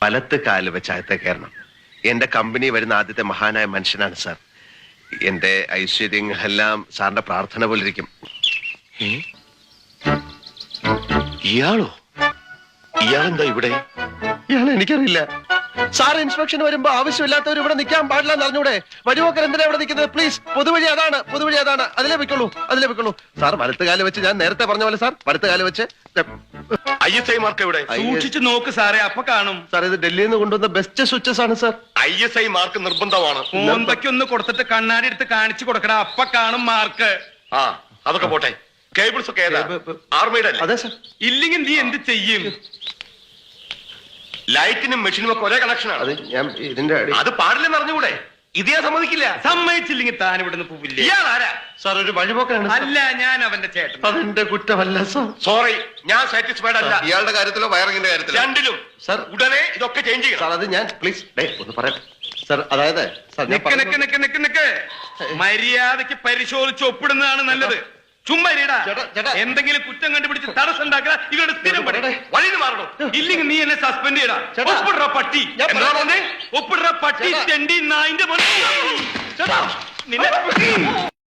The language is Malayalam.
വലത്ത് കാല് വെച്ച് അകത്തെ കയറണം. എന്റെ കമ്പനി വരുന്ന ആദ്യത്തെ മഹാനായ മനുഷ്യനാണ് സാർ. എന്റെ ഐശ്വര്യങ്ങളെല്ലാം സാറിന്റെ പ്രാർത്ഥന പോലിരിക്കും. ഇയാളോ? ഇയാളെന്താ ഇവിടെ? ഇയാളെ എനിക്കറിയില്ല സാർ. ഇൻസ്പെക്ഷൻ വരുമ്പോ ആവശ്യമില്ലാത്തവർ ഇവിടെ നിൽക്കാൻ പാടില്ല എന്ന് അറിഞ്ഞൂടെ? വഴിപോക്കർ എന്തിനാ ഇവിടെ നിൽക്കുന്നത്? പ്ലീസ്, പൊതുവഴി അതാണ്, പൊതുവഴി അതാണ്. അതിലേ വെക്കുള്ളൂ, അതിലേ വെക്കുള്ളൂ സാർ. വലത്ത് കാല് വെച്ച്, ഞാൻ നേരത്തെ പറഞ്ഞ പോലെ സാർ, വലത്ത് കാല് വെച്ച്. ISI മാർക്ക് എവിടെ? സൂക്ഷിച്ചു നോക്ക് സാറേ, അപ്പൊ കാണും. സാർ, ഇത് ഡൽഹിയിൽ നിന്ന് കൊണ്ടുവന്ന ബെസ്റ്റ് സ്വിച്ചസ് ആണ് സാർ. ISI മാർക്ക് നിർബന്ധമാണ്. മോന്തയ്ക്കൊന്ന് കൊടുത്തിട്ട് കണ്ണാടി എടുത്ത് കാണിച്ചു കൊടുക്കണ, അപ്പൊ കാണും മാർക്ക്. ആ, അതൊക്കെ പോട്ടെ. കേബിൾസ് ഒക്കെ ഏതാ? ആർമിയുടെ അതെ സാർ. ഇല്ലെങ്കിൽ നീ എന്ത് ചെയ്യും? ലൈറ്റിനും മെഷീനും ഒക്കെ ഒരേ കണക്ഷനാണ്. അത് ഞാൻ ഇതിന്റെ അത് പാടില്ലെന്ന് അറിഞ്ഞുകൂടെ? ഇതേ സമ്മതിക്കില്ല. സമ്മതിച്ചില്ലെങ്കിൽ താൻ ഇവിടുന്ന് പോവില്ല. ഇയാൾ ആരാ? സാർ, ഒരു വഴിപോക്കാണ്. അല്ല, ഞാൻ അവന്റെ ചേട്ടൻ. അതെന്റെ കുറ്റമല്ല സാർ. സോറി, ഞാൻ സാറ്റിസ്ഫൈഡ് അല്ല. ഇയാളുടെ കാര്യത്തിലോ വയറിങ്ങിന്റെ കാര്യത്തിലോ? രണ്ടിലും. സാർ, ഉടനെ ഇതൊക്കെ ചേഞ്ച് ചെയ്യണം. സാർ, അത് ഞാൻ പ്ലീസ് ഒന്ന് പറയട്ടെ സാർ. അതായത് സാർ, നിക്ക് മര്യാദക്ക് പരിശോധിച്ച് ഒപ്പിടുന്നതാണ് നല്ലത്. ചുമ്മാ ചേട്ടാ. എന്തെങ്കിലും കുറ്റം കണ്ടുപിടിച്ച് തടസ്സം ഉണ്ടാക്കുക. ഇവരുടെ സ്ഥിരം പണി. വഴിന്ന് മാറണം. ഇല്ലെങ്കിൽ നീ എന്നെ സസ്പെൻഡ് ചെയ്യടാ. ചേട്ടാ. ഒപ്പിടുற പട്ടി. എന്താ ഒപ്പിടുற പട്ടി, തെണ്ടി നായിന്റെ മോനെ. നിന്നെ